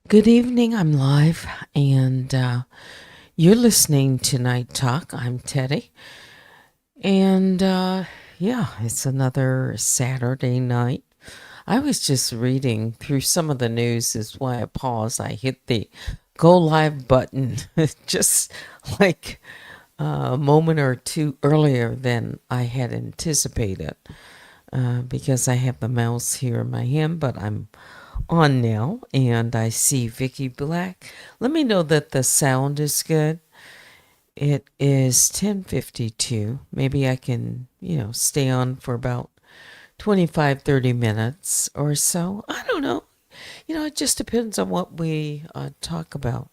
Good evening. I'm live, and you're listening to Night Talk. I'm Teddy, and yeah, it's another Saturday night. I was just reading through some of the news. Is why I paused. I hit the go live button just like a moment or two earlier than I had anticipated, because I have the mouse here in my hand, but I'm on now, and I see Vicky Black. Let me know that the sound is good. It is 10:52. Maybe I can, stay on for about 25, 30 minutes or so. I don't know. It just depends on what we talk about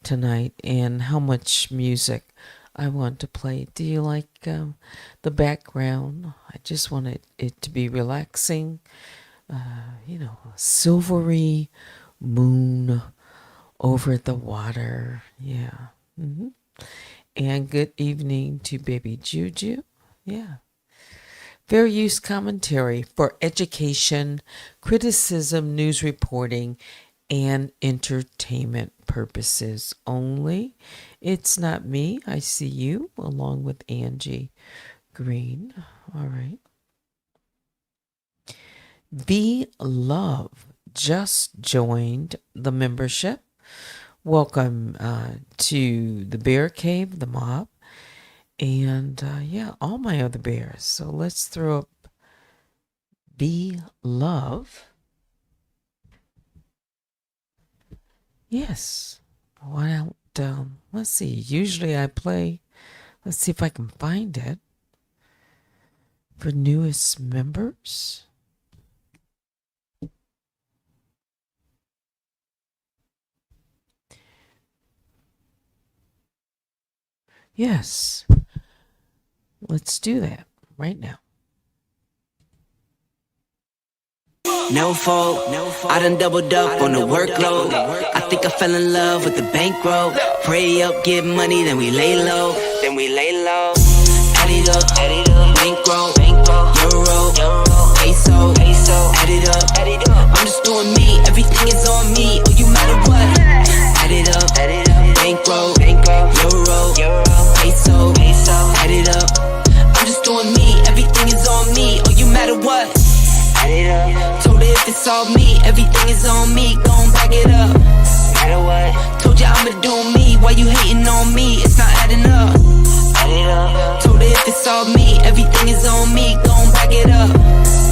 tonight and how much music I want to play. Do you like the background? I just want it to be relaxing. A silvery moon over the water. Yeah. And good evening to baby Juju. Yeah. Fair use commentary for education, criticism, news reporting, and entertainment purposes only. It's not me. I see you along with Angie Green. All right. Be Love just joined the membership. Welcome to the Bear Cave, the mob, and all my other bears. So let's throw up Be Love. Yes. Why don't, let's see. Usually I play, let's see if I can find it for newest members. Yes. Let's do that right now. No fault, I done doubled up on the workload. I think I fell in love with the bankroll. Pray up, get money, then we lay low. Add it up, bankroll, euro, peso. Add it up, I'm just doing me. Everything is on me. Oh, you matter what? Add it up, bankroll, euro, peso. Add it up, I'm just doing me. Everything is on me. Oh, you matter what? Add it up. Told her if it's all me, everything is on me. Gon' back it up. Matter what? Told ya I'ma do me. Why you hating on me? It's not adding up. Add it up. Told her if it's all me, everything is on me. Gon' back it up.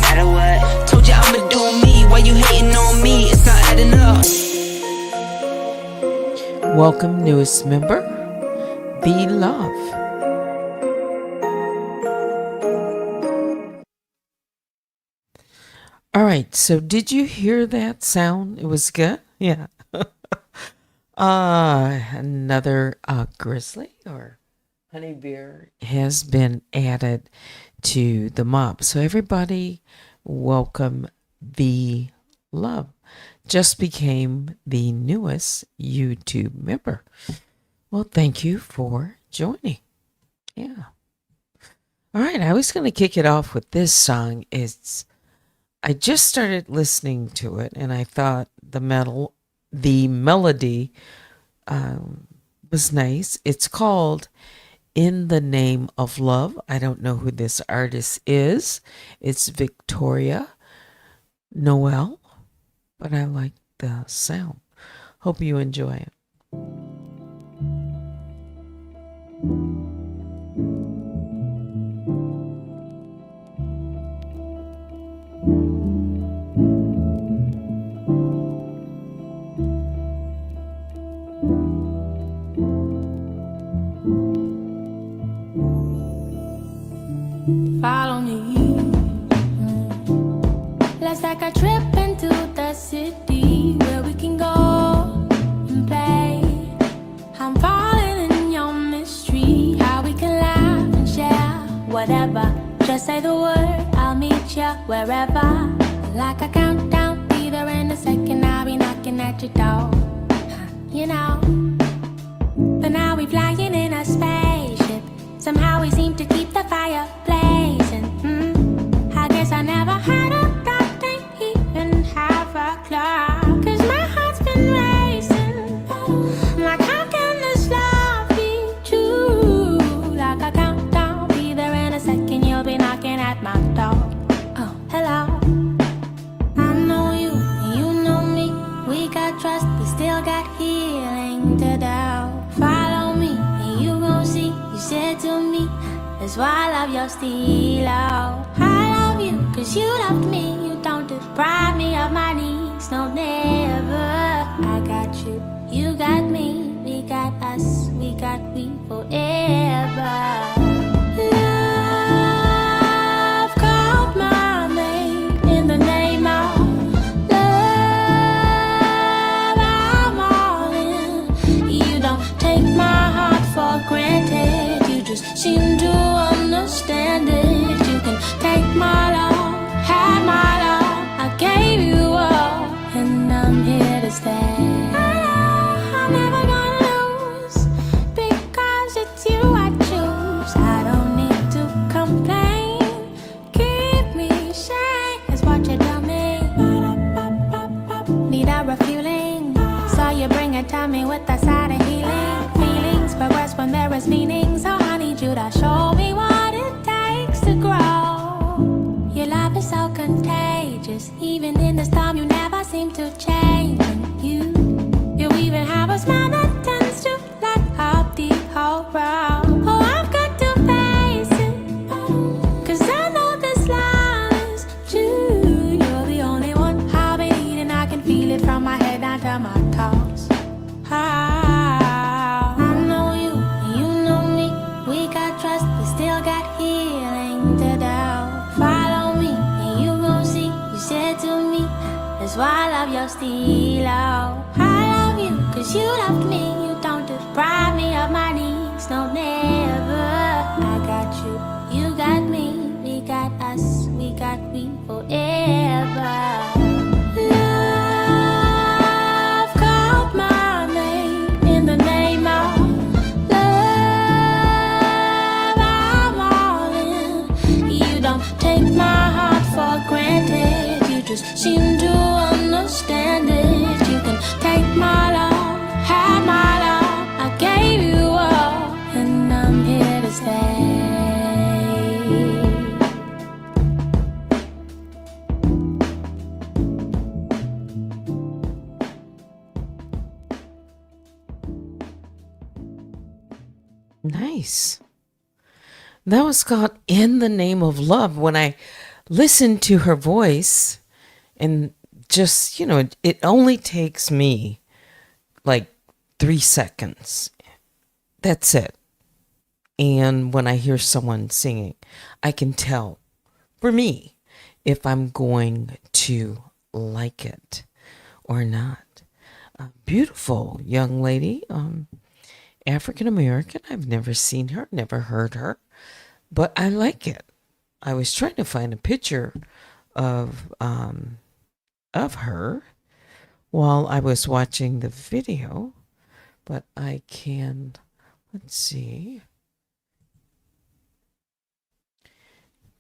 Matter what? Told ya I'ma do me. Why you hating on me? It's not adding up. Welcome, newest member. Be Love. All right, so did you hear that sound? It was good? Yeah. Another grizzly or honey bear has been added to the mob. So everybody, welcome Be Love. Just became the newest YouTube member. Well, thank you for joining. Yeah. All right, I was going to kick it off with this song. I just started listening to it, and I thought the melody was nice. It's called In the Name of Love. I don't know who this artist is. It's Victoria Noel, but I like the sound. Hope you enjoy it. Follow me. Let's take a trip into the city where we can go and play. That's why I love your stilo. I love you, cause you loved me. You don't deprive me of my needs, no, never. I got you, you got me. We got us, we got we forever. Love called my name in the name of love. I'm all in. You don't take my heart for granted. You just seem to understand it. You can take my love, have my love. I gave you all, and I'm here to stay. I'm never gonna lose, because it's you I choose. I don't need to complain. Keep me sane, is what you tell me. Need a refueling, so you bring it to me with a side of healing. Feelings progress when there is meaning, so I need you to show me what it takes to grow. Your love is so contagious, even in the storm you never seem to change. And you even have a smile that tends to light up the whole room. Oh, I've got to face it, cause I know this love is true. You're the only one I've been needing. I can feel it from my head down to my toes. I know you, and you know me. We got trust, we still got healing to do. Follow me, and you gon' see. You said to me, that's why I love your stilo. I love you, cause you loved me. You don't deprive me of my needs, no, never. I got you, you got me. We got us, we got we forever. Love called my name in the name of love. I'm all in. You don't take my heart for granted. You just seem to understand it. You can take my love, have my love. I gave you all, and I'm here to stay. Nice. That was called In the Name of Love. When I listened to her voice, and just, it only takes me like 3 seconds. That's it. And when I hear someone singing, I can tell, for me, if I'm going to like it or not. Beautiful young lady, African American. I've never seen her, never heard her, but I like it. I was trying to find a picture of her while I was watching the video, but I can. Let's see.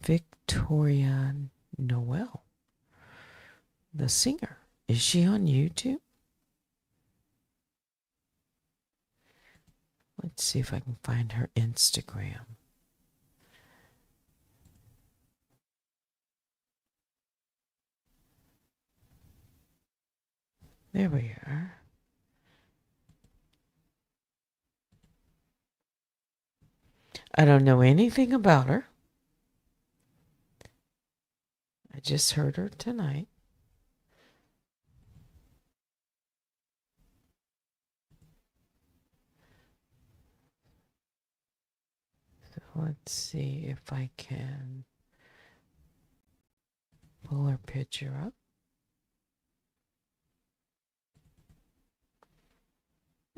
Victoria Noel, the singer. Is she on YouTube? Let's see if I can find her Instagram. There we are. I don't know anything about her. I just heard her tonight. So let's see if I can pull her picture up.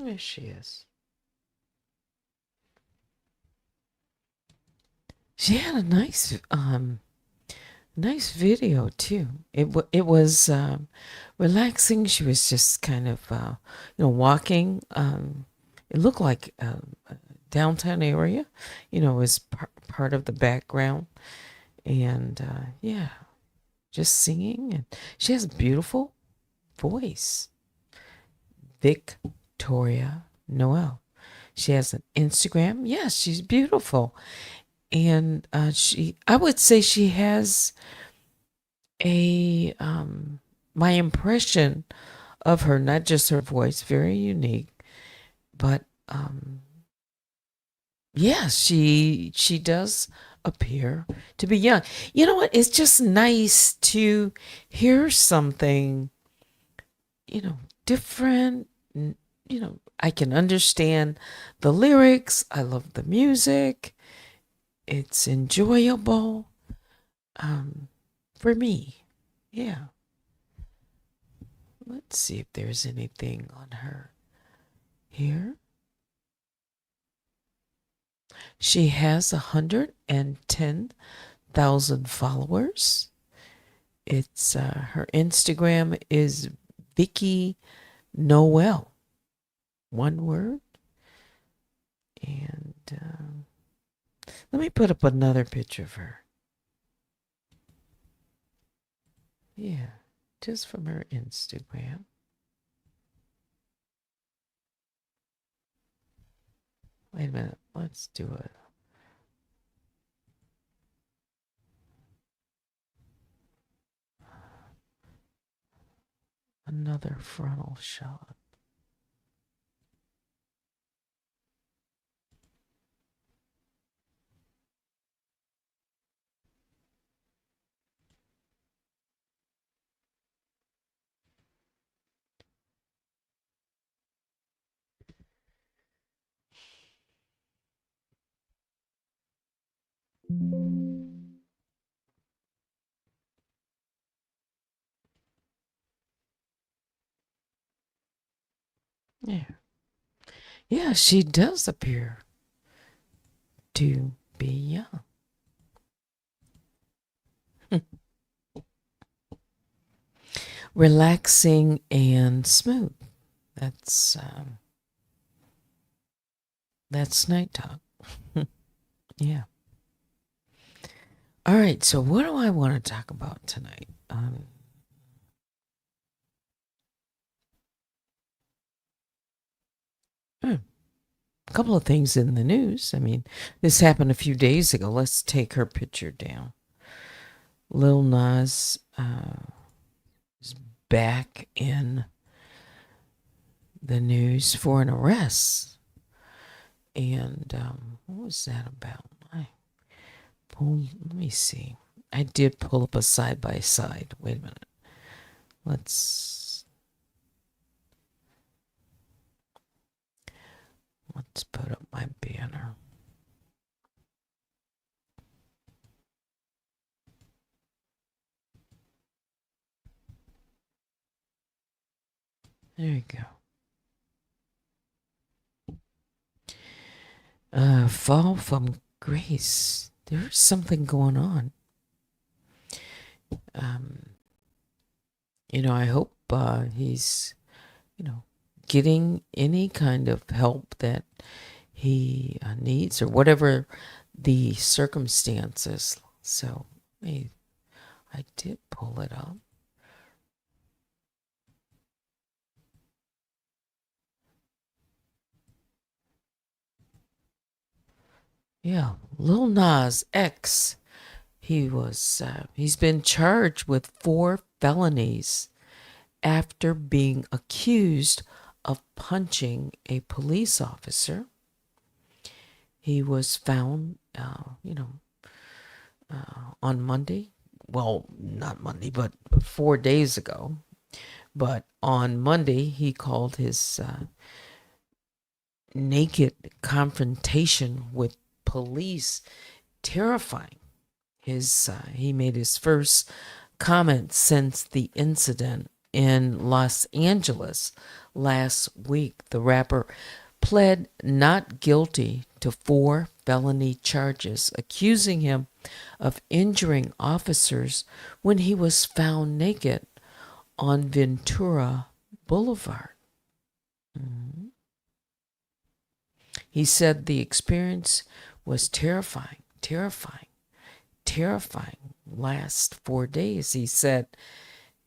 There she is. She had a nice video too. It was relaxing. She was just kind of walking. It looked like a downtown area. It was part of the background, and just singing. And she has a beautiful voice. Victoria Noel. She has an Instagram. Yes, she's beautiful. And I would say she has my impression of her, not just her voice, very unique, but Yeah, she does appear to be young. You know what? It's just nice to hear something, you know, different. I can understand the lyrics. I love the music. It's enjoyable. For me. Yeah. Let's see if there's anything on her here. She has 110,000 followers. It's her Instagram is Vicky Noel, one word. And let me put up another picture of her. Yeah, just from her Instagram. Wait a minute, let's do it. Another frontal shot. Yeah. Yeah, she does appear to be young. Relaxing and smooth. That's Night Talk. Yeah. All right. So what do I want to talk about tonight? A couple of things in the news. I mean, this happened a few days ago. Let's take her picture down. Lil Nas is back in the news for an arrest. And what was that about? Let me see. I did pull up a side by side. Wait a minute. Let's put up my banner. There you go. Fall from grace. There's something going on. I hope he's, getting any kind of help that he needs or whatever the circumstances. So, I did pull it up. Yeah, Lil Nas X. He's been charged with 4 felonies after being accused of punching a police officer. He was found, on Monday. Well, not Monday, but 4 days ago. But on Monday, he called his naked confrontation with police terrifying. He made his first comment since the incident in Los Angeles last week. The rapper pled not guilty to 4 felony charges, accusing him of injuring officers when he was found naked on Ventura Boulevard. He said the experience was terrifying last 4 days, he said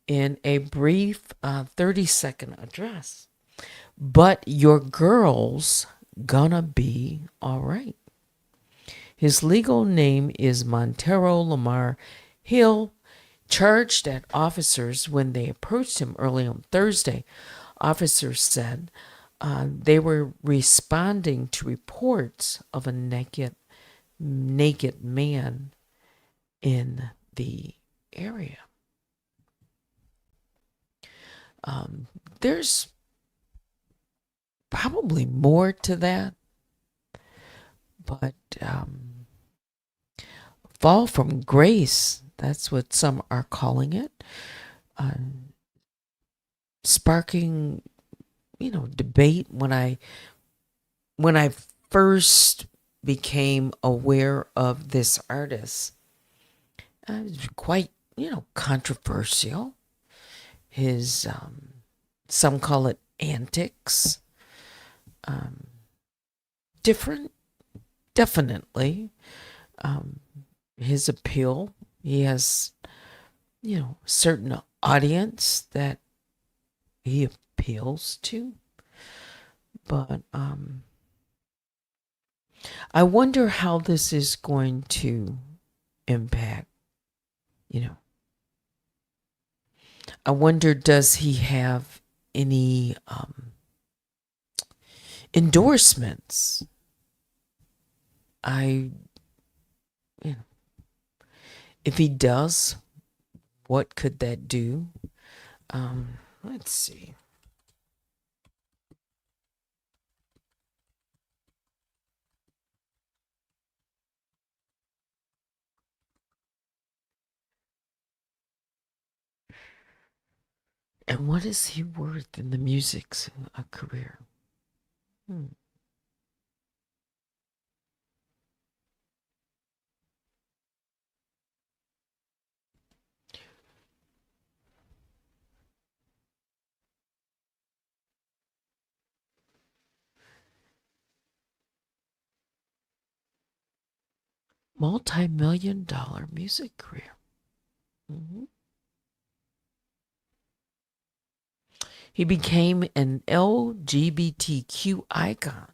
in a brief 30-second address. But your girl's gonna be all right. His legal name is Montero Lamar Hill, charged at officers when they approached him early on Thursday. Officers said they were responding to reports of a naked man in the area. There's probably more to that, but fall from grace, that's what some are calling it, sparking, debate. When I first became aware of this artist, it was quite, controversial. His, some call it antics, different, definitely. His appeal, he has, certain audience that he appeals to. But I wonder how this is going to impact, I wonder, does he have any endorsements? If he does, what could that do? Let's see. And what is he worth in the music's career? Multi-million-dollar music career. He became an LGBTQ icon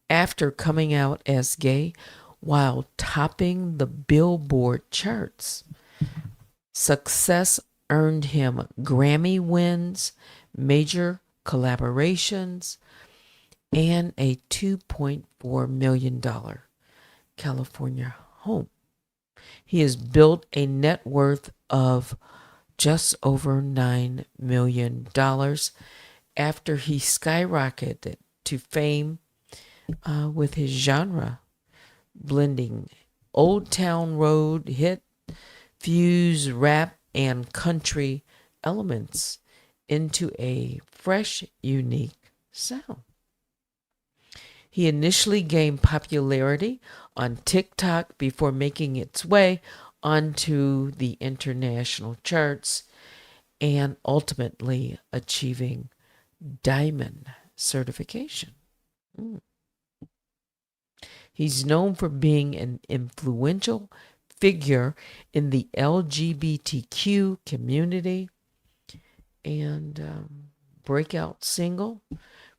after coming out as gay while topping the Billboard charts. Success earned him Grammy wins, major collaborations, and a $2.4 million California home. He has built a net worth of just over $9 million after he skyrocketed to fame with his genre, blending Old Town Road hit, fuse rap and country elements into a fresh, unique sound. He initially gained popularity on TikTok before making its way onto the international charts and ultimately achieving diamond certification. He's known for being an influential figure in the LGBTQ community and breakout single,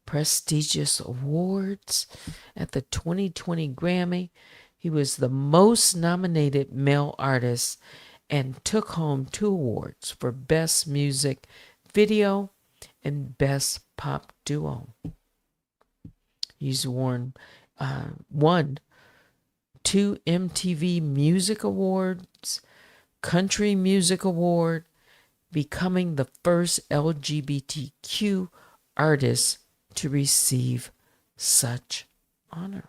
prestigious awards at the 2020 Grammy. He was the most nominated male artist and took home 2 awards for Best Music Video and Best Pop Duo. He's won 2 MTV Music Awards, Country Music Award, becoming the first LGBTQ artist to receive such honor.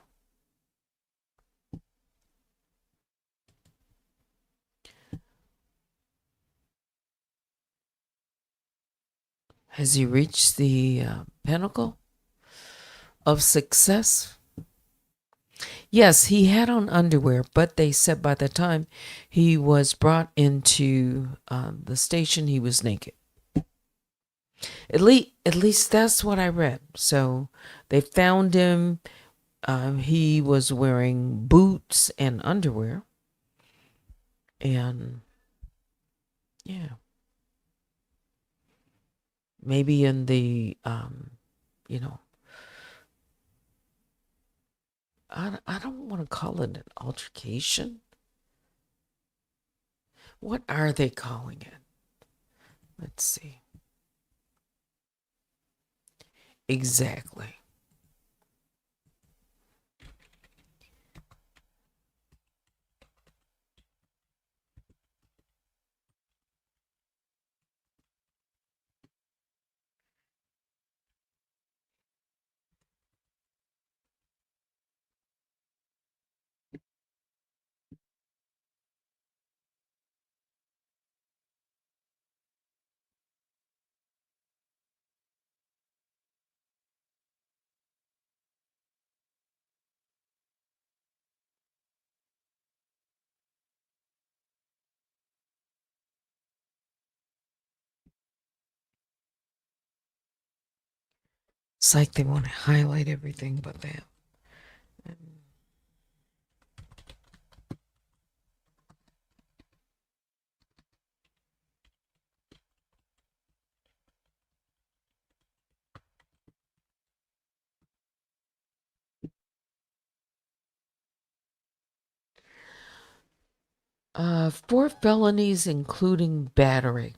Has he reached the pinnacle of success? Yes, he had on underwear, but they said by the time he was brought into the station, he was naked. At least that's what I read. So they found him. He was wearing boots and underwear. And yeah. Maybe in the, I don't want to call it an altercation. What are they calling it? Let's see. Exactly. It's like they want to highlight everything but that. Four felonies, including battery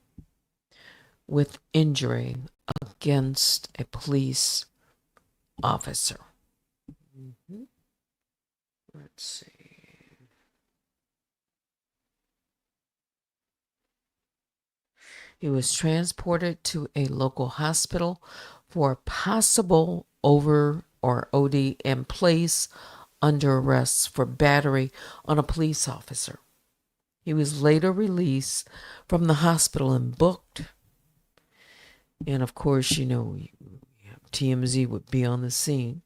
with injury against a police officer. Let's see. He was transported to a local hospital for possible over or OD and placed under arrest for battery on a police officer. He was later released from the hospital and booked. And of course, TMZ would be on the scene.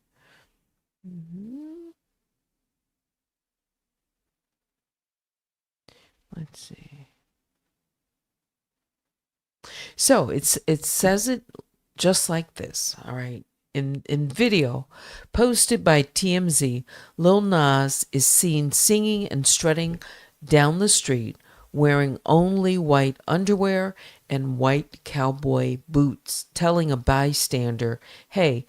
Let's see. So it says it just like this, all right? In video posted by TMZ, Lil Nas is seen singing and strutting down the street wearing only white underwear and white cowboy boots, telling a bystander, "Hey,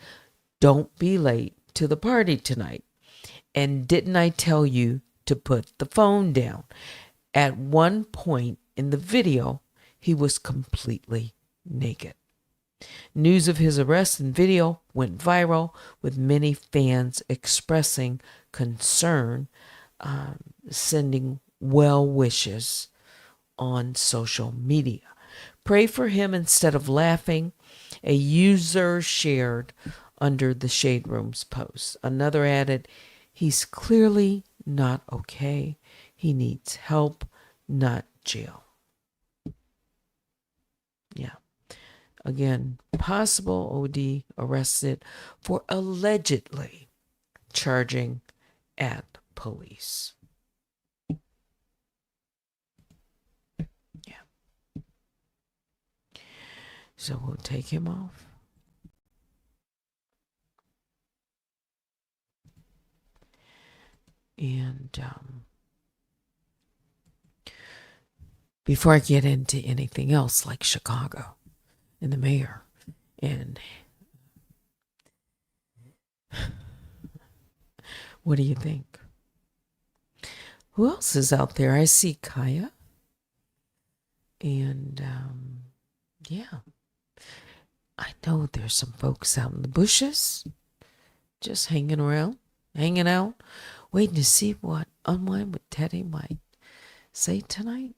don't be late to the party tonight. And didn't I tell you to put the phone down?" At one point in the video, he was completely naked. News of his arrest and video went viral, with many fans expressing concern, sending well wishes on social media. Pray for him instead of laughing, a user shared under the Shade Room's post. Another added, "He's clearly not okay. He needs help, not jail." Yeah. Again, possible OD arrested for allegedly charging at police. Yeah. So we'll take him off. And before I get into anything else like Chicago and the mayor and what do you think? Who else is out there? I see Kaya. And yeah, I know there's some folks out in the bushes just hanging around, hanging out, waiting to see what Unwind with Teddy might say tonight.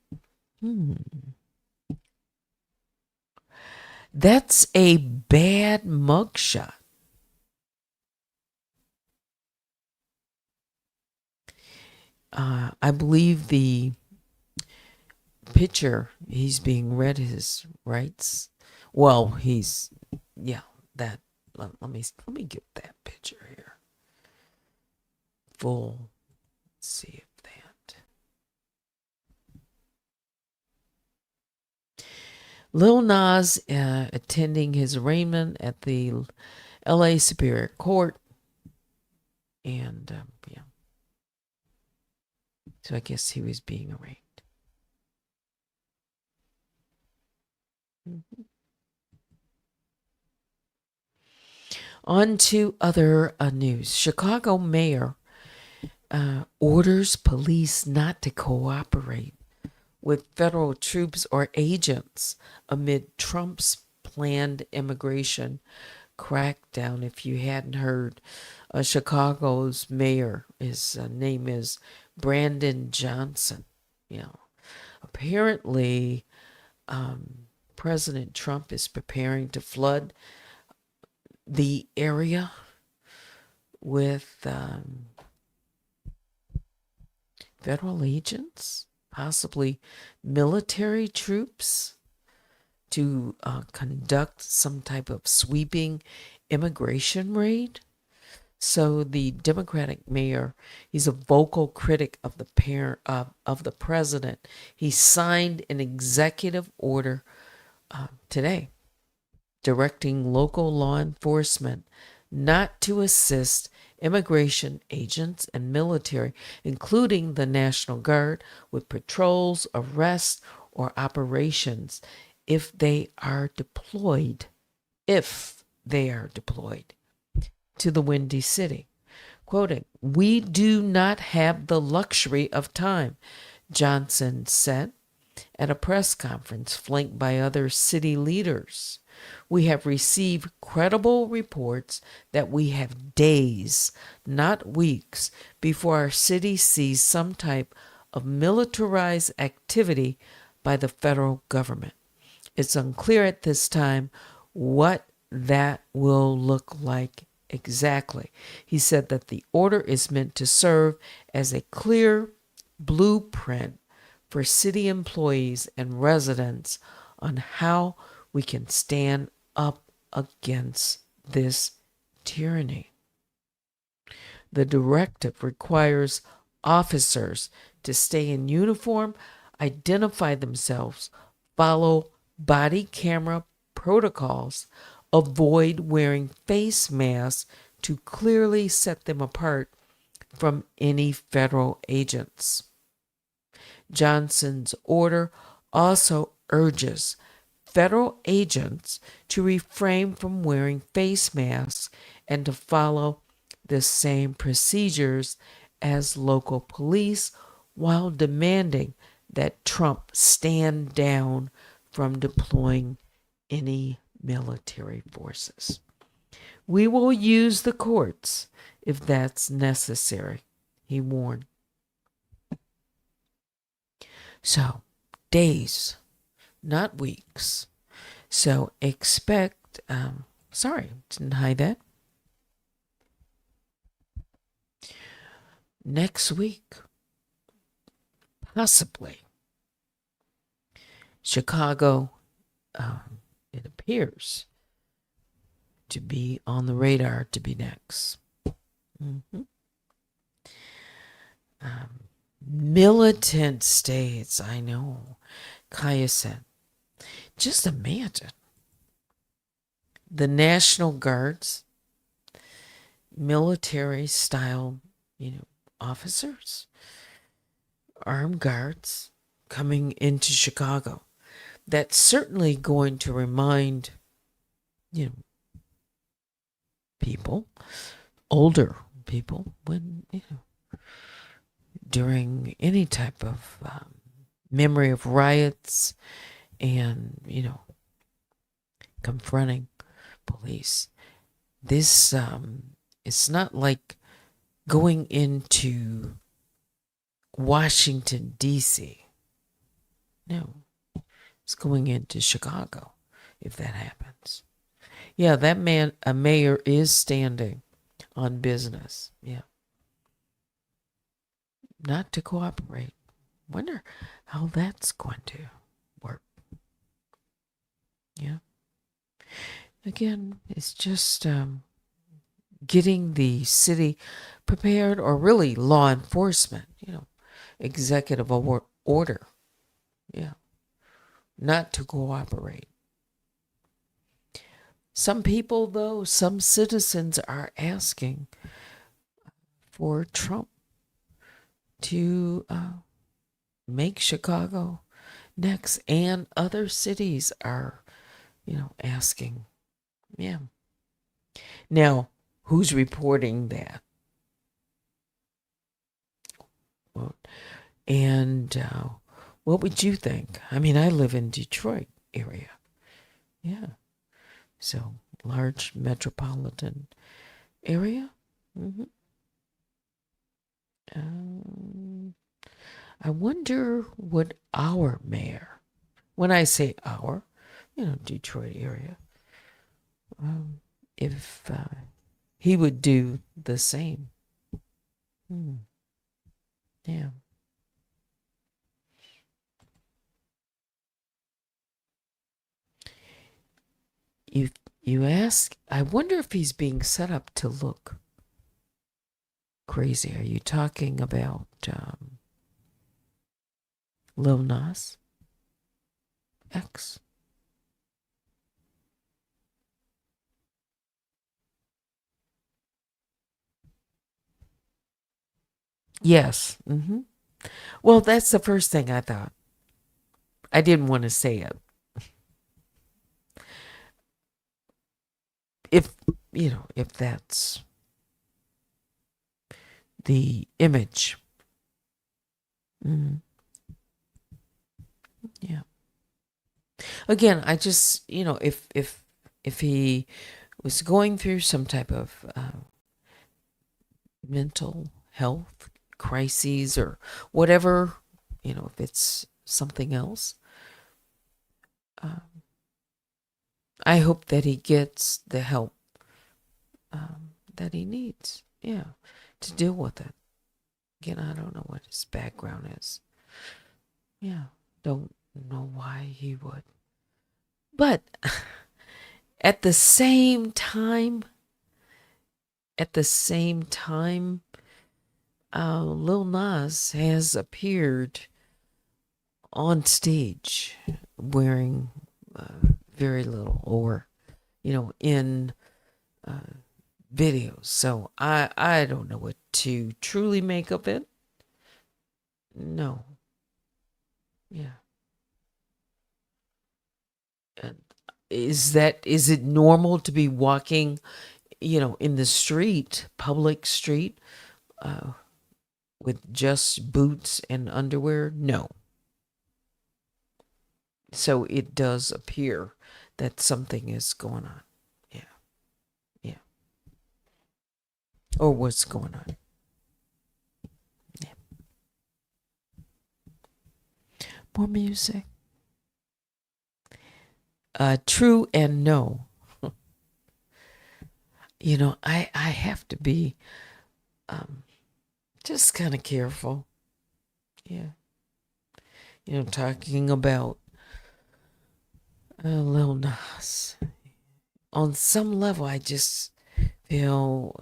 That's a bad mugshot. I believe the picture, he's being read his rights. Well, that. Let me get that picture here. Full. Let's see if that. Lil Nas attending his arraignment at the LA Superior Court. And, yeah. So I guess he was being arraigned. On to other news. Chicago mayor orders police not to cooperate with federal troops or agents amid Trump's planned immigration crackdown. If you hadn't heard, Chicago's mayor, his name is Brandon Johnson. Apparently, President Trump is preparing to flood the area with federal agents, possibly military troops, to conduct some type of sweeping immigration raid. So the Democratic mayor, he's a vocal critic of the president. He signed an executive order today directing local law enforcement not to assist immigration agents and military, including the National Guard, with patrols, arrests, or operations if they are deployed to the Windy City. Quoting, "We do not have the luxury of time," Johnson said at a press conference flanked by other city leaders. "We have received credible reports that we have days, not weeks, before our city sees some type of militarized activity by the federal government. It's unclear at this time what that will look like exactly." He said that the order is meant to serve as a clear blueprint for city employees and residents on how we can stand up against this tyranny. The directive requires officers to stay in uniform, identify themselves, follow body camera protocols, avoid wearing face masks to clearly set them apart from any federal agents. Johnson's order also urges federal agents to refrain from wearing face masks and to follow the same procedures as local police, while demanding that Trump stand down from deploying any military forces. "We will use the courts if that's necessary," he warned. So, days, not weeks. So expect, didn't hide that. Next week, possibly, Chicago, it appears to be on the radar to be next. Militant states, I know. Kaya said, just imagine the National Guards, military style, officers, armed guards coming into Chicago. That's certainly going to remind, people, older people, when, during any type of memory of riots and, confronting police. This, it's not like going into Washington, D.C. No, it's going into Chicago if that happens. Yeah, a mayor is standing on business. Yeah. Not to cooperate. Wonder how that's going to work. Yeah. Again, it's just getting the city prepared, or really law enforcement, executive order. Yeah. Not to cooperate. Some people, though, some citizens are asking for Trump to make Chicago next, and other cities are, asking. Yeah. Now, who's reporting that? And what would you think? I mean, I live in Detroit area. Yeah. So large metropolitan area. Hmm. I wonder what our mayor, when I say our, Detroit area, if he would do the same. Yeah. You you ask, I wonder if he's being set up to look crazy. Are you talking about Lil Nas X? Yes. Well, that's the first thing I thought. I didn't want to say it. If, if that's the image. Yeah. Again, I just, if he was going through some type of mental health crises or whatever, if it's something else, I hope that he gets the help that he needs. Yeah, to deal with it. Again, I don't know what his background is. Yeah, don't know why he would. But at the same time, Lil Nas has appeared on stage wearing very little, or in videos. So I don't know what to truly make of it. No. Yeah. And is it normal to be walking, in the street, public street, with just boots and underwear? No. So it does appear that something is going on. Yeah. Yeah. Or what's going on. Yeah. More music. True and no. I have to be just kind of careful. Yeah. Talking about Lil Nas. On some level, I just feel,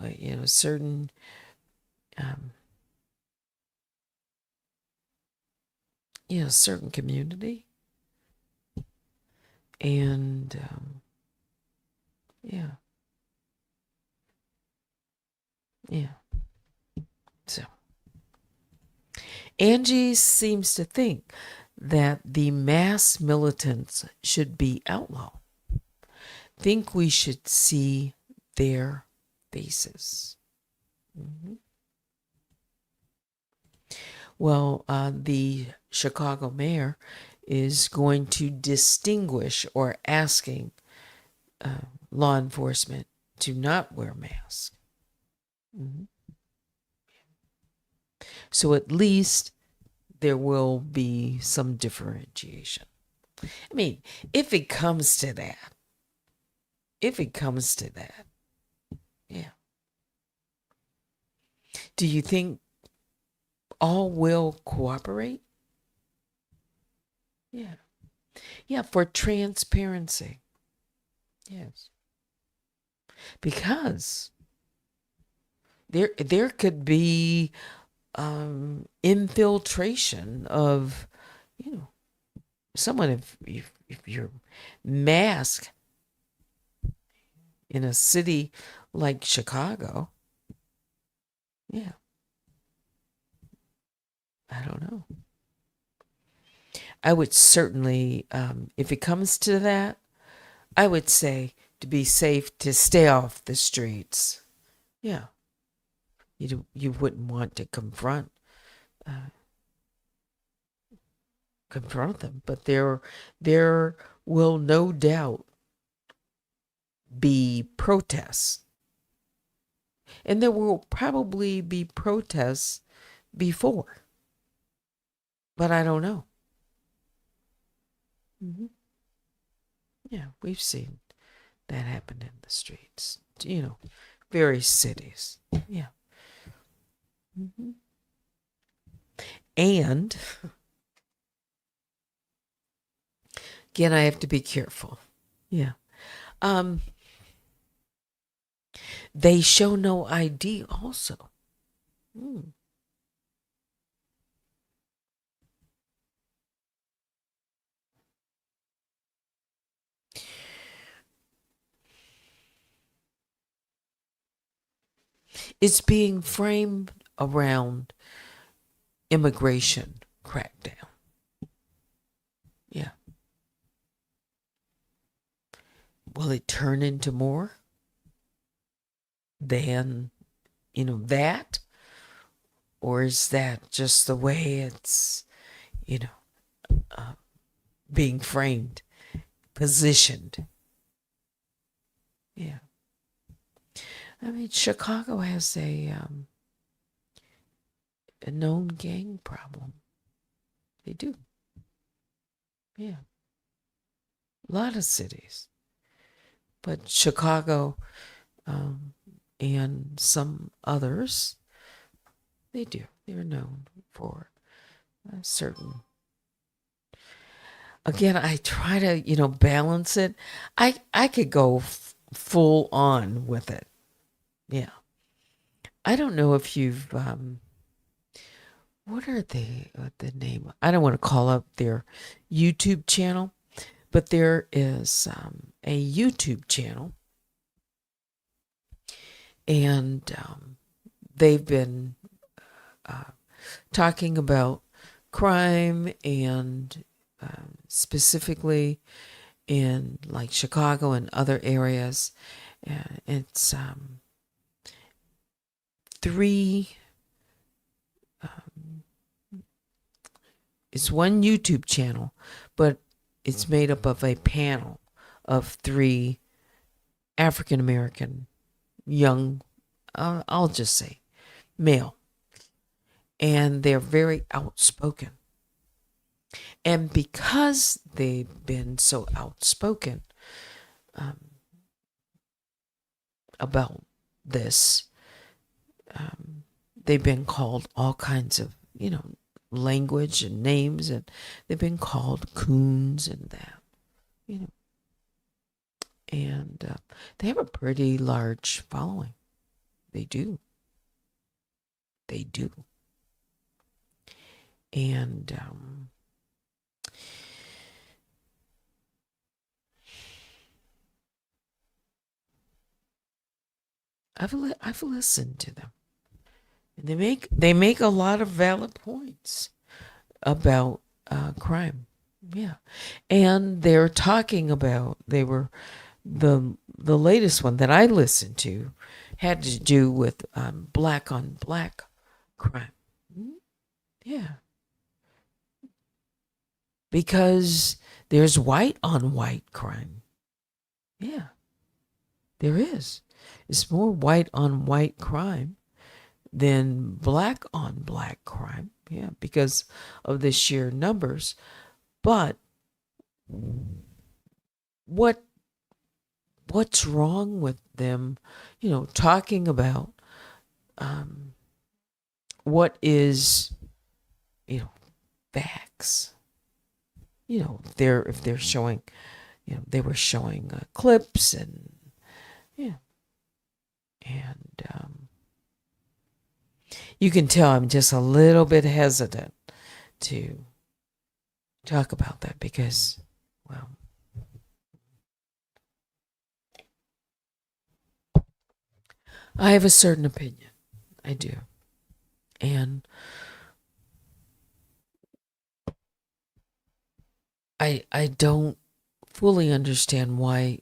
certain certain community. And yeah. So Angie seems to think that the mass militants should be outlawed. Think we should see their faces. Well, the Chicago mayor is going to distinguish, or asking law enforcement to not wear masks. So at least there will be some differentiation. I mean, if it comes to that, yeah. Do you think all will cooperate? Yeah. Yeah, for transparency. Yes. Because there could be infiltration of, someone, if you're masked in a city like Chicago. Yeah. I don't know. I would certainly, if it comes to that, I would say to be safe, to stay off the streets. Yeah. You wouldn't want to confront them, but there will no doubt be be protests. And there will probably be protests before. But I don't know. Mm-hmm. Yeah, we've seen that happen in the streets. Various cities. Yeah. Mm-hmm. And again, I have to be careful. Yeah. They show no ID also. Mm. It's being framed around immigration crackdown. Yeah. Will it turn into more than, that? Or is that just the way it's, being framed, positioned? Yeah. I mean, Chicago has a known gang problem. They do. Yeah. A lot of cities. But Chicago and some others, they do. They're known for a certain. Again, I try to, balance it. I could go full on with it. Yeah. I don't know if you've what are the name? I don't want to call up their YouTube channel, but there is a YouTube channel, and they've been talking about crime and specifically in like Chicago and other areas. It's three. It's one YouTube channel, but it's made up of a panel of three African American young, I'll just say, male. And they're very outspoken. And because they've been so outspoken about this, they've been called all kinds of, language and names, and they've been called coons and that, and they have a pretty large following. They do. And I've listened to them, and they make a lot of valid points about crime. Yeah, and they're talking about the latest one that I listened to had to do with black on black crime. Yeah, because there's white on white crime. Yeah, there is. It's more white on white crime than black on black crime. Yeah, because of the sheer numbers. But what's wrong with them, talking about what is, facts? If they're showing, they were showing clips and yeah, and you can tell I'm just a little bit hesitant to talk about that because, well, I have a certain opinion. I do. And I don't fully understand why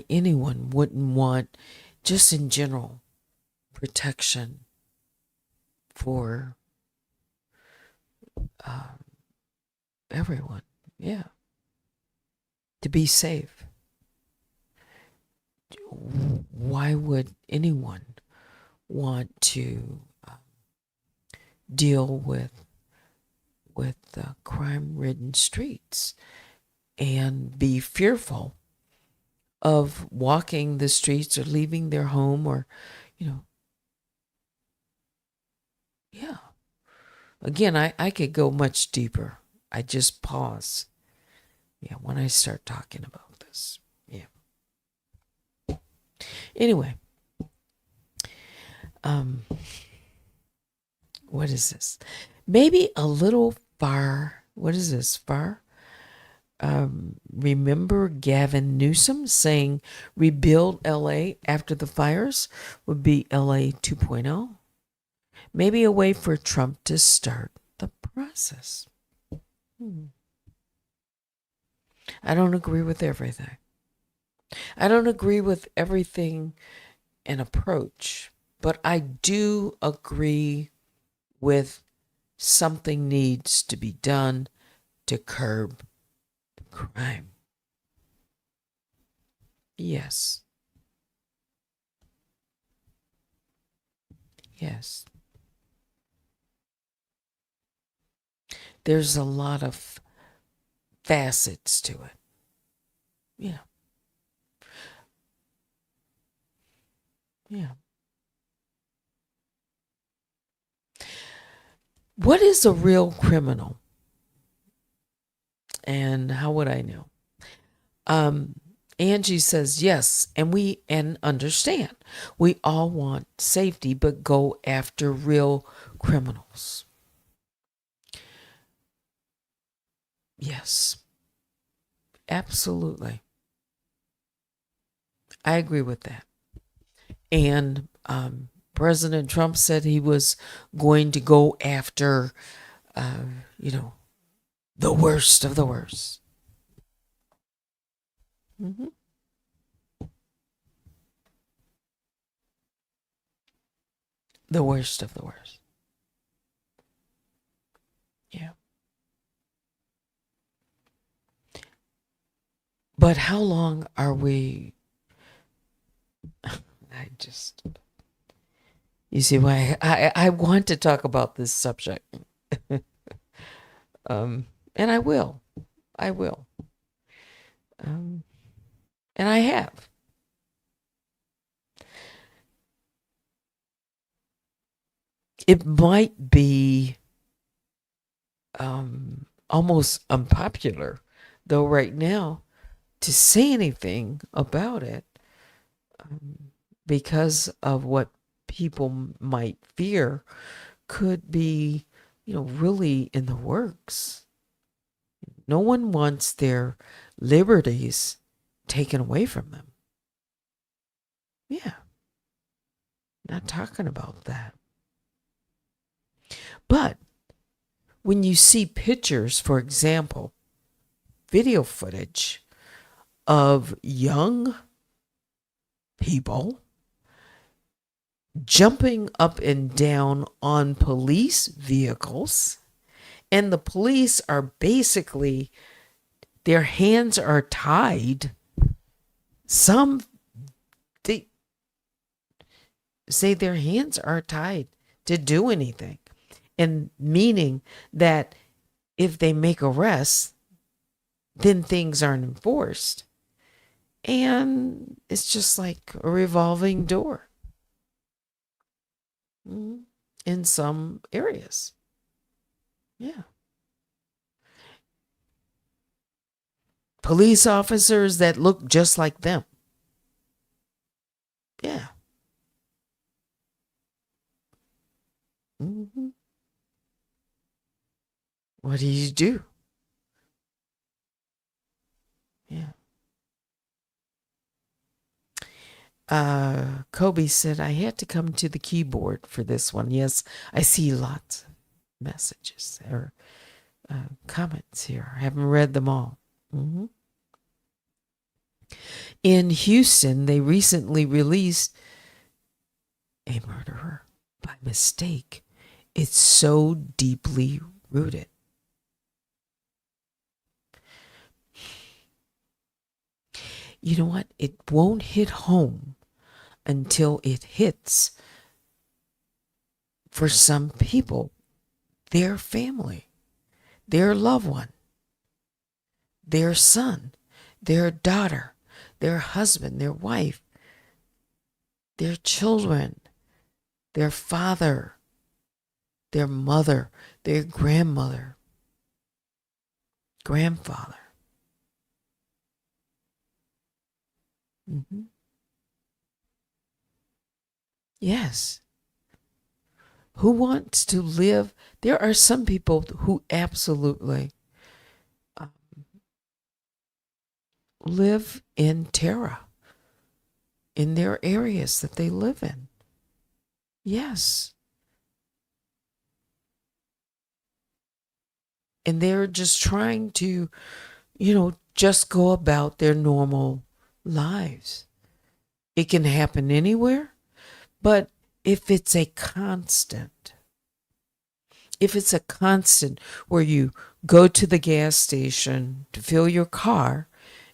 anyone wouldn't want, just in general, protection for everyone. Yeah. To be safe. why would anyone want to deal with the crime-ridden streets and be fearful of walking the streets or leaving their home or, yeah. Again, I could go much deeper. I just pause. Yeah, when I start talking about this. Yeah. Anyway, what is this? Maybe a little far. What is this? Far? Remember Gavin Newsom saying rebuild LA after the fires would be LA 2.0? Maybe a way for Trump to start the process. I don't agree with everything. I don't agree with everything and approach, but I do agree with something needs to be done to curb crime. Yes. Yes. There's a lot of facets to it. Yeah. Yeah. What is a real criminal? And how would I know? Angie says yes, and understand. We all want safety, but go after real criminals. Yes. Absolutely. I agree with that. And President Trump said he was going to go after, the worst of the worst. Mm-hmm. The worst of the worst. Yeah. But how long are we? You see why I want to talk about this subject. And I will. And I have. It might be almost unpopular, though, right now, to say anything about it because of what people might fear could be, really in the works. No one wants their liberties taken away from them. Yeah. Not talking about that. But when you see pictures, for example, video footage of young people jumping up and down on police vehicles, and the police are basically, their hands are tied. Some they say their hands are tied to do anything, and meaning that if they make arrests, then things aren't enforced. And it's just like a revolving door in some areas. Yeah. Police officers that look just like them. Yeah. Mm-hmm. What do you do? Yeah. Kobe said, I had to come to the keyboard for this one. Yes, I see lots of messages or comments here. I haven't read them all. Mm-hmm. In Houston, they recently released a murderer by mistake. It's so deeply rooted. you know what? It won't hit home until it hits, for some people, their family, their loved one, their son, their daughter, their husband, their wife, their children, their father, their mother, their grandmother, grandfather. Hmm. Yes. Who wants to live? There are some people who absolutely uh, live in terror in their areas that they live in. Yes. And they're just trying to, just go about their normal lives. It can happen anywhere, but if it's a constant, where you go to the gas station to fill your car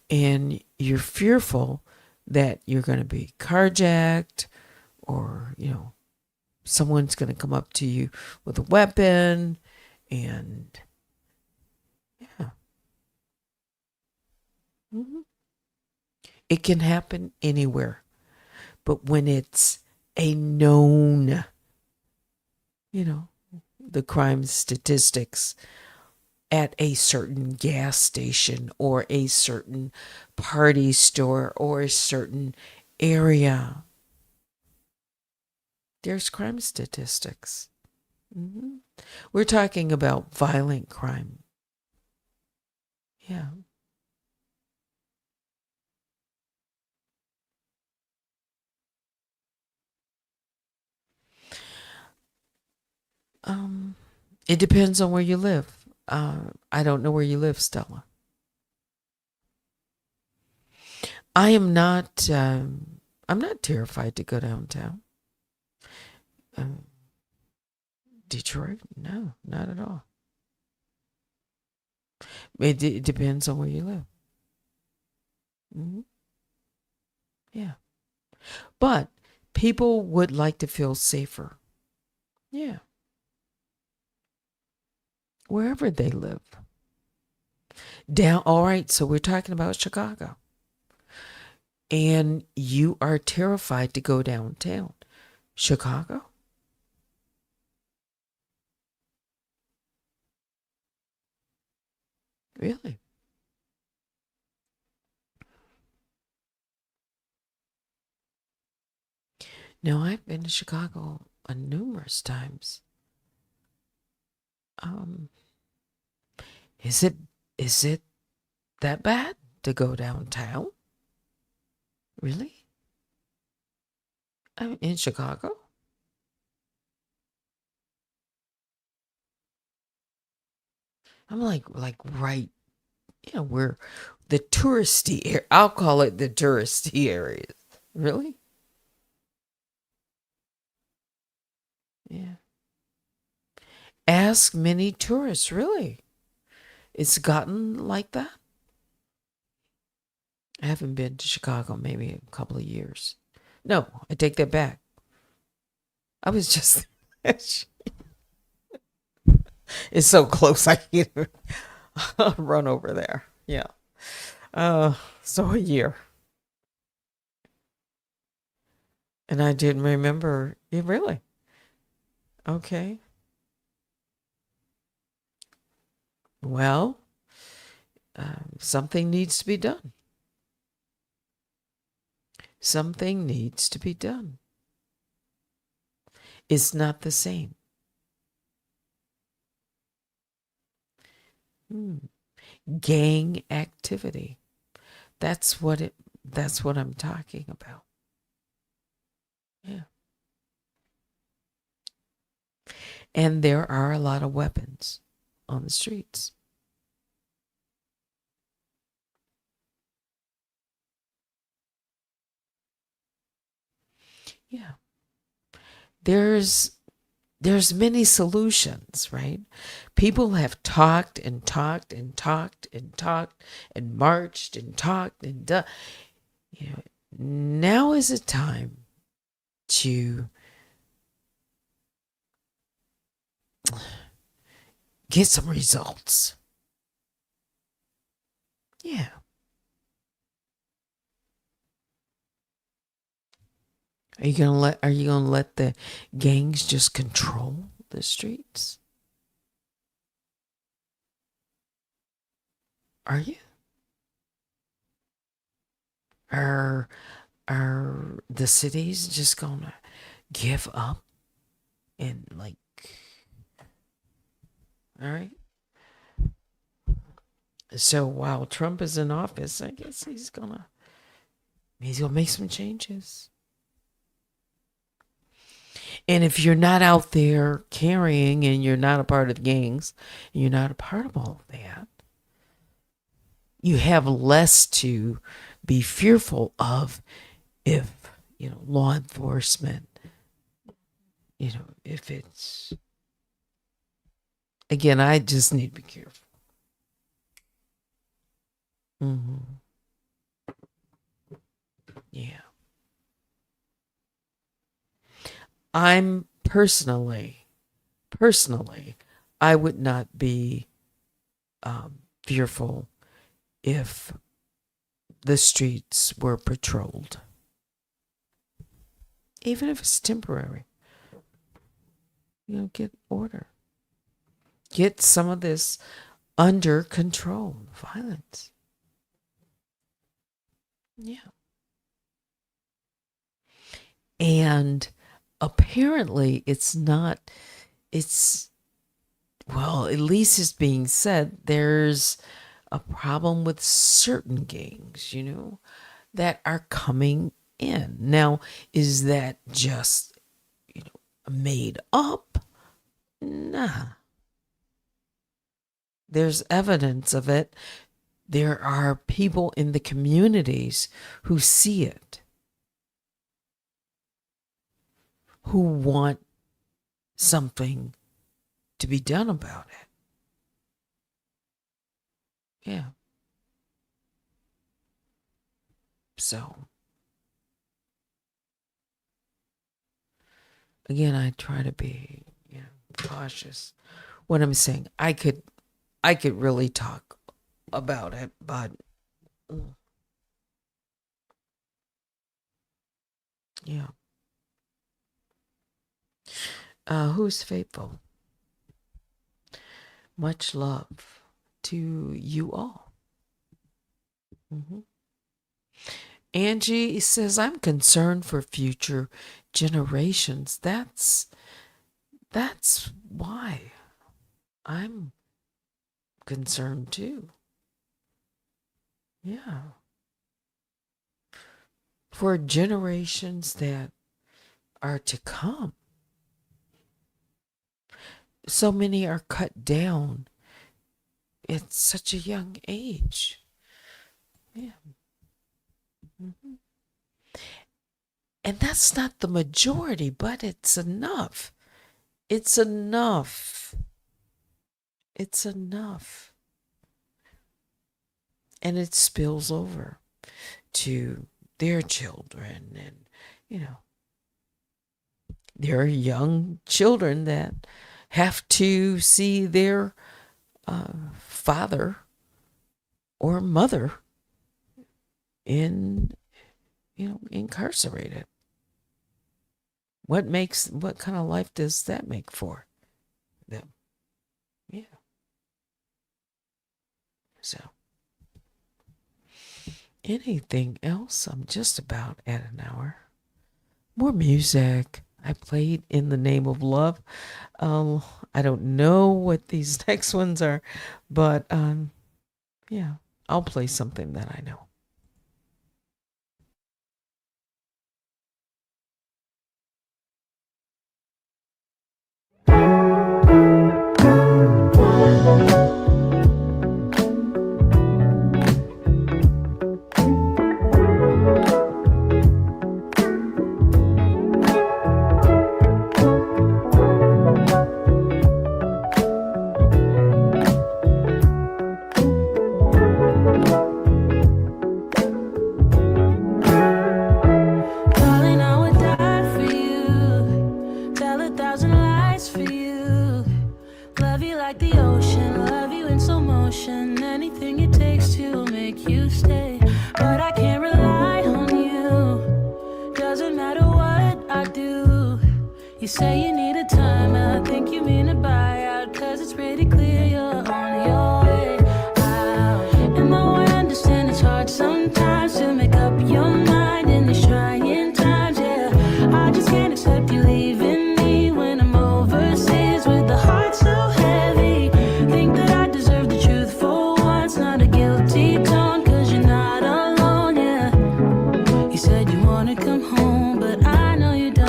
and you're fearful that you're going to be carjacked, or, someone's going to come up to you with a weapon, and yeah. Mhm. It can happen anywhere. But when it's a known, the crime statistics at a certain gas station or a certain party store or a certain area, there's crime statistics. Hmm. We're talking about violent crime. Yeah. Um, it depends on where you live. I don't know where you live, Stella. I am not. I'm not terrified to go downtown. Um, Detroit? No, not at all. It depends on where you live. Hmm. Yeah, but people would like to feel safer. Yeah, wherever they live. Down. All right. So we're talking about Chicago, and you are terrified to go downtown. Chicago? Really? No, I've been to Chicago numerous times. Um, is it that bad to go downtown? Really? I'm in Chicago. I'm like right, where the touristy area. I'll call it the touristy areas. Really? Yeah. Ask many tourists. Really? It's gotten like that. I haven't been to Chicago maybe a couple of years. No, I take that back. I was just. It's so close. I can't even run over there. Yeah. So a year. And I didn't remember. Yeah, really? Okay. Well, something needs to be done. Something needs to be done. It's not the same. Hmm. Gang activity. That's what I'm talking about. Yeah. And there are a lot of weapons on the streets. Yeah. There's there's many solutions, right? People have talked and talked and talked and talked and marched and talked and done. You know, now is a time to get some results. Yeah. Are you gonna let the gangs just control the streets? Are you? Are the cities just gonna give up and like, all right? So while Trump is in office, I guess he's gonna make some changes. And if you're not out there carrying and you're not a part of the gangs, and you're not a part of all of that, you have less to be fearful of if, law enforcement, if it's, again, I just need to be careful. Yeah. I'm personally, I would not be fearful if the streets were patrolled, even if it's temporary. Get order. Get some of this under control, violence. Yeah. And apparently well, at least it's being said, there's a problem with certain gangs, that are coming in. Now, is that just, made up? Nah. There's evidence of it. There are people in the communities who see it, who want something to be done about it. Yeah. So, again, I try to be, cautious. What I'm saying, I could really talk about it, but yeah. Who's faithful? Much love to you all. Angie says, I'm concerned for future generations. That's why I'm concerned too. Yeah. For generations that are to come. So many are cut down at such a young age. Yeah. And that's not the majority, but it's enough. It's enough. It's enough. And it spills over to their children. And, there are young children that have to see their father or mother incarcerated. What kind of life does that make for them? Yeah. So, anything else? I'm just about at an hour. More music. I played In the Name of Love. I don't know what these next ones are, but yeah, I'll play something that I know. say you need a timeout, think you mean a buyout, cause it's pretty clear you're on your way out. And though I understand it's hard sometimes to make up your mind in these trying times, yeah, I just can't accept you leaving me when I'm overseas with the heart so heavy. Think that I deserve the truth for once, not a guilty tone, cause you're not alone, yeah. You said you wanna come home, but I know you don't.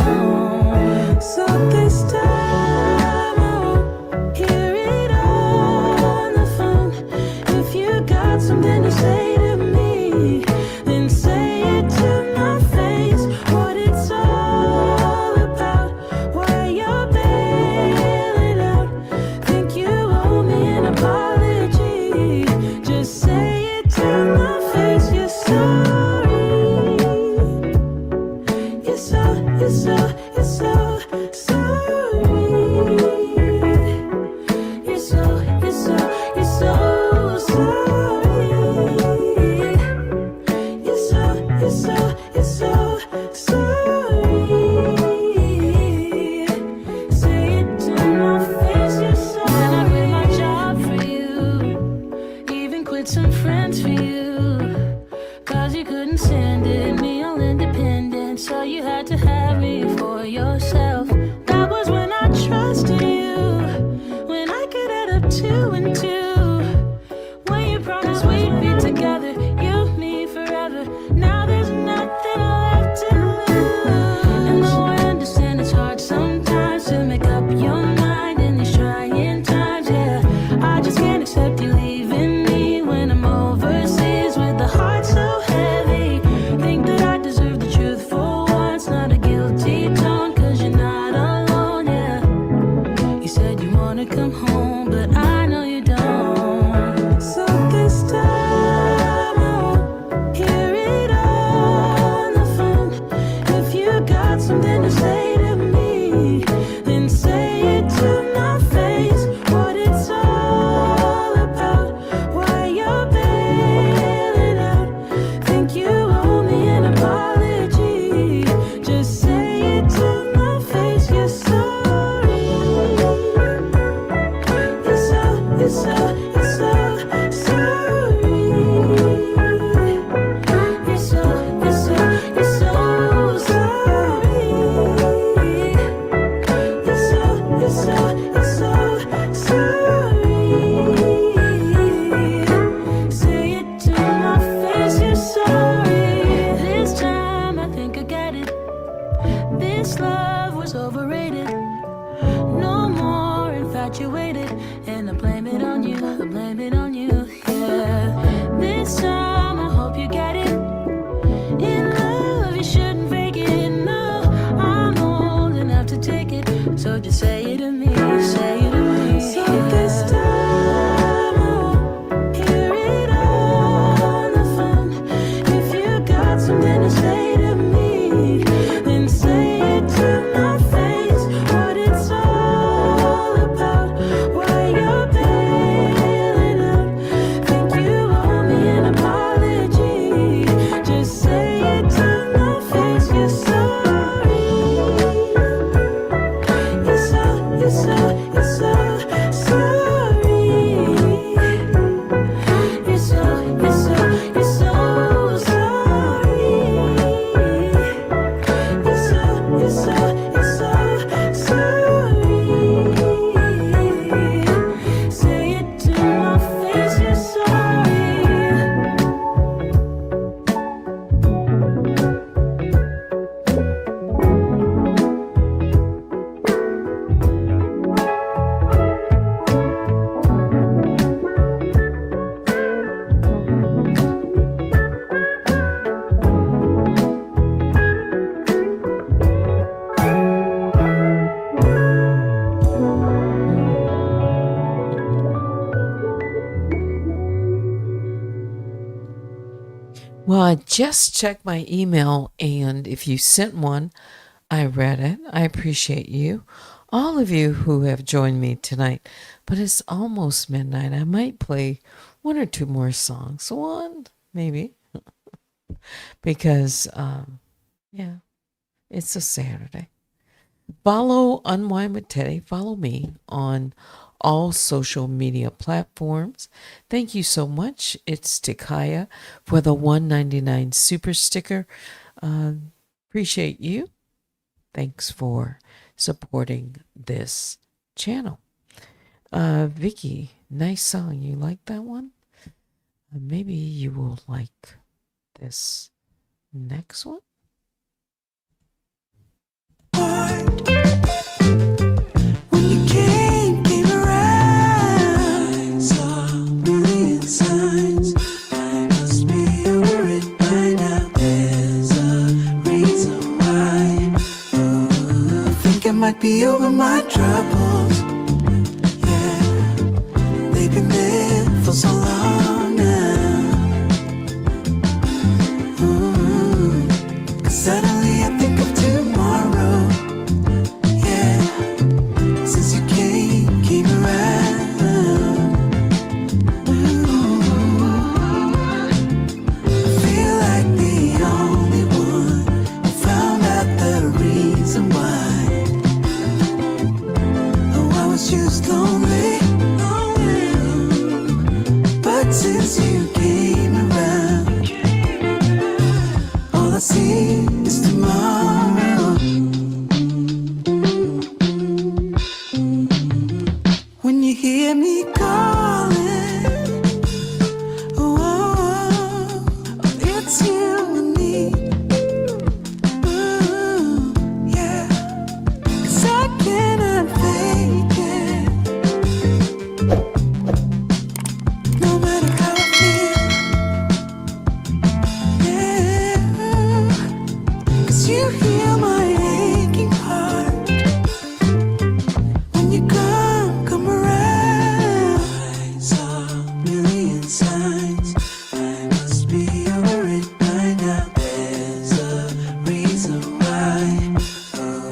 So this time I won't hear it on the phone. If you got something to say to me, then say it to my face. What it's all about, why you're bailing out. Think you owe me an apology. Just say it to my face. You're sorry. You're so sorry. You're so sorry. You're so sorry. Say it to my face. You're sorry. And I quit my job for you, even quit some friends for you, cause you couldn't stand it, me all independent, so you had to have me for yourself. That was when I trusted you, when I could add up 2 and 2, when you promised we'd be together, you, me, forever. Now there's nothing left to lose. And though I understand it's hard sometimes to make up your mind in these trying times, yeah, I just can't accept you leaving me when I'm overseas with the heart so heavy. Think that I deserve the truth for once, not a guilty tone, cause you're not alone, yeah. You said you wanna come home, but I know you don't. So this time I won't hear it on the phone. If you got something to say to me, then say it to my face. What it's all about, why you're bailing out. Think you owe me an apology. Just say it to my face. You're sorry. You're so sorry. You're so sorry. You're so sorry. Say it to my face. You're sorry. This time I think I get it. This love was overrated. No more infatuated. And I blame it on you. I blame it on you. Yeah. This time I hope you get it. In love you shouldn't fake it. No, I'm old enough to take it. So just say it to me. Say it to me. So this time I won't hear it on the phone. If you got something to say to me, then say it to my face. What it's all about, why you're bailing out. Think you owe me an apology. Just say it to my face. You're sorry. You're so sorry. You're so sorry. You're so sorry. You're so sorry. Say it to my face. You're sorry. Well, I just checked my email, and if you sent one, I read it. I appreciate you, all of you who have joined me tonight. But it's almost midnight. I might play 1 or 2 more songs. One, maybe. Because, yeah, it's a Saturday. Follow Unwind with Teddy. Follow me on all social media platforms. Thank you so much. It's Tikaya for the 199 super sticker. Appreciate you. Thanks for supporting this channel. Vicky, nice song. You like that one? Maybe you will like this next one. When you came around, saw a million signs. I must be over it by now. There's a reason why. I think I might be over my troubles. Yeah, they've been there for so long now. Suddenly I think of tomorrow. Yeah, since you came around. I feel like the only one who found out the reason why. Oh, I was just lonely. But since you came around, all I see is tomorrow. When you hear me calling, oh, oh, oh, it's you and me. Ooh, yeah, 'cause I cannot fake it. No matter how I feel, yeah, 'cause you heal my aching heart. When you come around, I saw a million signs. I must be over it by now. There's a reason why. Oh,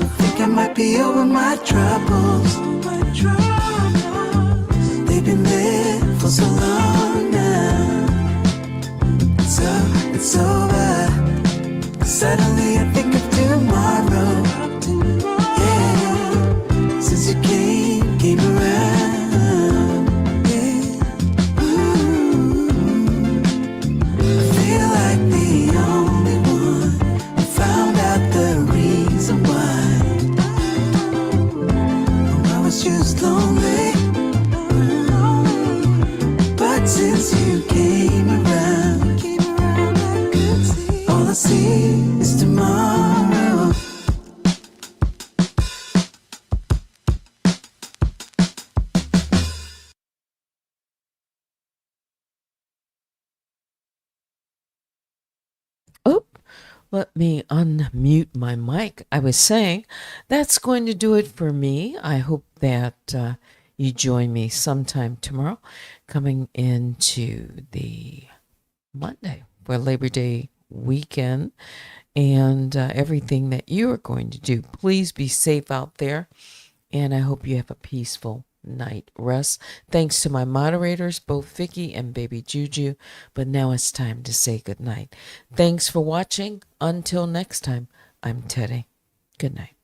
I think I might be over my troubles. They've been there for so long now. It's over. Suddenly I think of tomorrow. Yeah, since you came around. Yeah, ooh, I feel like the only one who found out the reason why. Oh, I was just lonely. But since you came around, all I see is tomorrow. Oh, let me unmute my mic. I was saying that's going to do it for me. I hope that you join me sometime tomorrow, coming into the Monday for Labor Day weekend and everything that you are going to do. Please be safe out there, and I hope you have a peaceful night rest. Thanks to my moderators, both Vicky and Baby Juju. But now it's time to say goodnight. Thanks for watching. Until next time, I'm Teddy. Good night.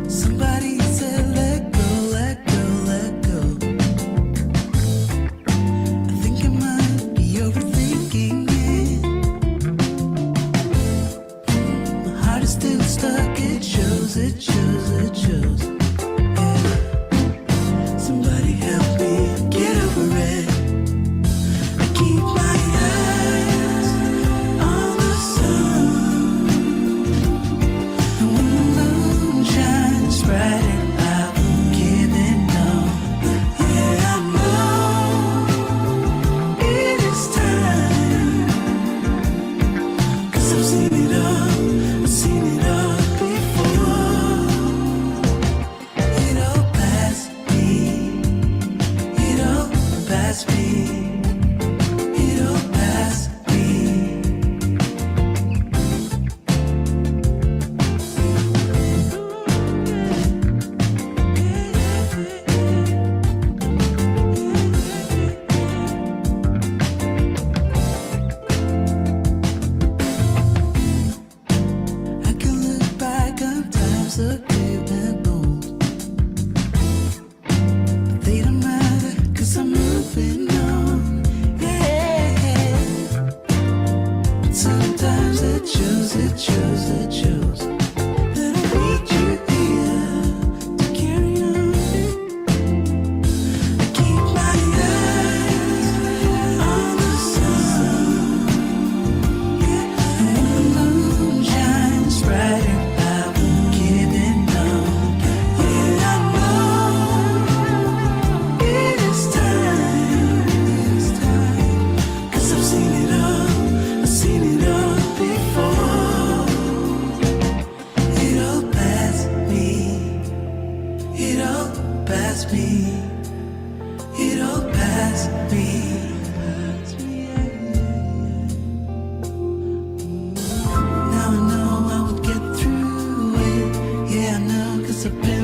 Somebody said let go, let go, let go. I think I might be overthinking it. My heart is still stuck, it shows, it shows, it shows. Yeah. Somebody help me get over it. I keep my eyes on the sun. And when the moon shines brighter, I won't give it no. Yeah, I know it is time. 'Cause I've seen it all before. disappear.